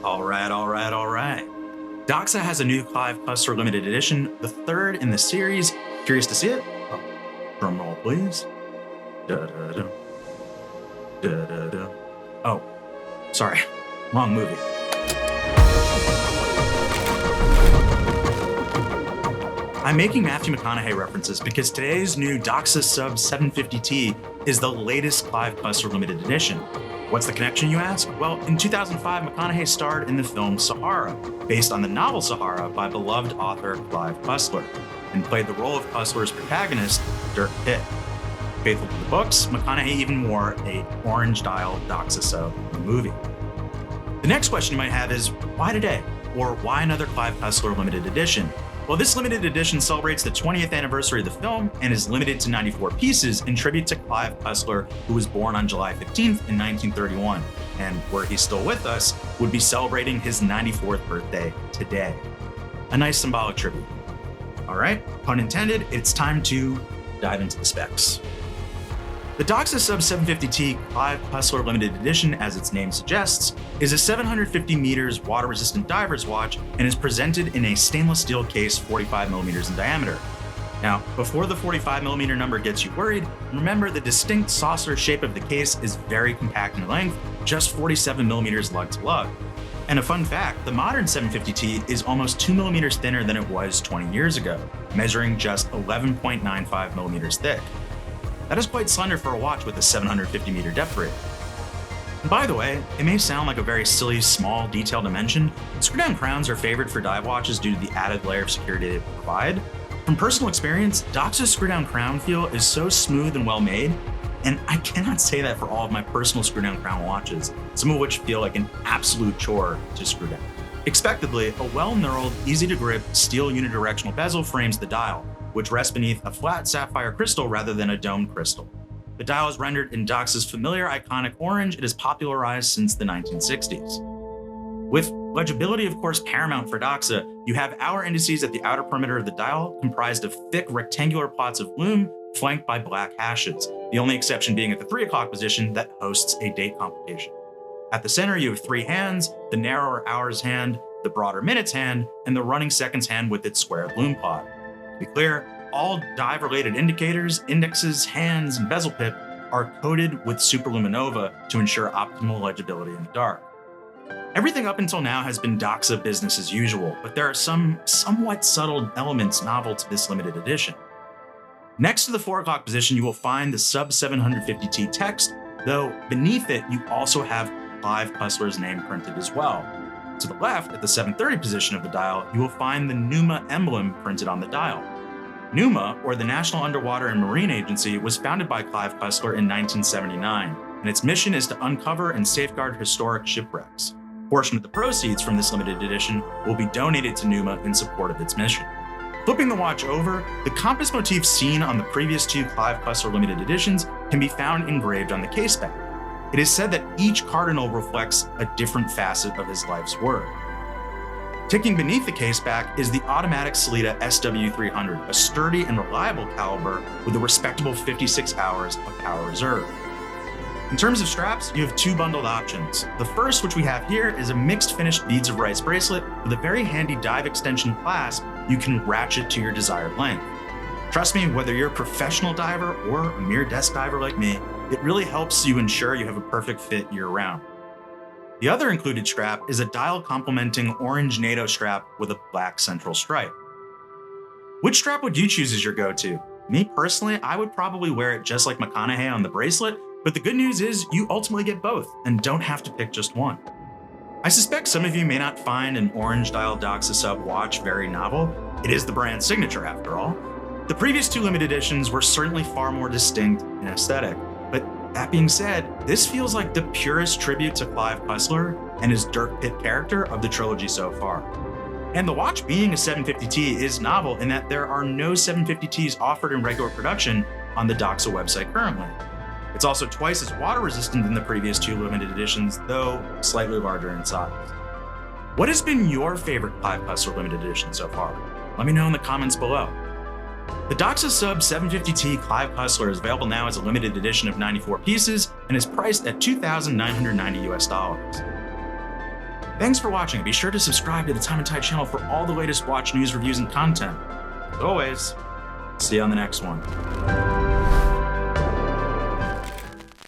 All right. Doxa has a new Clive Cussler Limited Edition, the third in the series. Curious to see it? Oh, drum roll, please. Da-da-da. Da-da-da. Oh, sorry. Wrong movie. I'm making Matthew McConaughey references because today's new Doxa SUB 750T is the latest Clive Cussler Limited Edition. What's the connection, you ask? Well, in 2005, McConaughey starred in the film Sahara, based on the novel Sahara by beloved author Clive Cussler, and played the role of Cussler's protagonist, Dirk Pitt. Faithful to the books, McConaughey even wore a orange dial Doxa SUB in the movie. The next question you might have is, why today? Or why another Clive Cussler Limited Edition? Well, this limited edition celebrates the 20th anniversary of the film and is limited to 94 pieces in tribute to Clive Cussler, who was born on July 15th in 1931, and were he still with us, would be celebrating his 94th birthday today. A nice symbolic tribute. All right, pun intended, it's time to dive into the specs. The Doxa SUB 750T Clive Cussler Limited Edition, as its name suggests, is a 750 meters water-resistant diver's watch and is presented in a stainless steel case 45mm in diameter. Now, before the 45mm number gets you worried, remember the distinct saucer shape of the case is very compact in length, just 47mm lug-to-lug. And a fun fact, the modern 750T is almost 2mm thinner than it was 20 years ago, measuring just 11.95mm thick. That is quite slender for a watch with a 750 meter depth rating. And by the way, it may sound like a very silly, small detail to mention, screw-down crowns are favored for dive watches due to the added layer of security they provide. From personal experience, Doxa's screw-down crown feel is so smooth and well made, and I cannot say that for all of my personal screw-down crown watches, some of which feel like an absolute chore to screw down. Expectedly, a well-knurled, easy-to-grip steel unidirectional bezel frames the dial, which rests beneath a flat sapphire crystal rather than a domed crystal. The dial is rendered in Doxa's familiar iconic orange it has popularized since the 1960s. With legibility, of course, paramount for Doxa, you have hour indices at the outer perimeter of the dial, comprised of thick rectangular plots of lume flanked by black hashes, the only exception being at the 3 o'clock position that hosts a date complication. At the center, you have 3 hands, the narrower hours hand, the broader minutes hand, and the running seconds hand with its squared lume plot. To be clear, all dive-related indicators, indexes, hands, and bezel pip are coated with superluminova to ensure optimal legibility in the dark. Everything up until now has been Doxa business as usual, but there are some somewhat subtle elements novel to this limited edition. Next to the 4 o'clock position, you will find the SUB 750T text, though beneath it, you also have Clive Cussler's name printed as well. To the left, at the 7:30 position of the dial, you will find the NUMA emblem printed on the dial. NUMA, or the National Underwater and Marine Agency, was founded by Clive Cussler in 1979, and its mission is to uncover and safeguard historic shipwrecks. A portion of the proceeds from this limited edition will be donated to NUMA in support of its mission. Flipping the watch over, the compass motif seen on the previous 2 Clive Cussler limited editions can be found engraved on the case back. It is said that each cardinal reflects a different facet of his life's work. Ticking beneath the case back is the automatic Sellita SW300, a sturdy and reliable caliber with a respectable 56 hours of power reserve. In terms of straps, you have 2 bundled options. The first, which we have here, is a mixed finished beads of rice bracelet with a very handy dive extension clasp you can ratchet to your desired length. Trust me, whether you're a professional diver or a mere desk diver like me, it really helps you ensure you have a perfect fit year-round. The other included strap is a dial complementing orange NATO strap with a black central stripe. Which strap would you choose as your go-to? Me personally, I would probably wear it just like McConaughey on the bracelet, but the good news is you ultimately get both and don't have to pick just one. I suspect some of you may not find an orange dial Doxa SUB watch very novel. It is the brand's signature after all. The previous 2 limited editions were certainly far more distinct in aesthetic, but that being said, this feels like the purest tribute to Clive Cussler and his Dirk Pitt character of the trilogy so far. And the watch being a 750T is novel in that there are no 750Ts offered in regular production on the Doxa website currently. It's also twice as water resistant than the previous 2 limited editions, though slightly larger in size. What has been your favorite Clive Cussler limited edition so far? Let me know in the comments below. The Doxa SUB 750T Clive Cussler is available now as a limited edition of 94 pieces and is priced at $2,990 US. Thanks for watching, and be sure to subscribe to the Time and Tide channel for all the latest watch news, reviews, and content. As always, see you on the next one.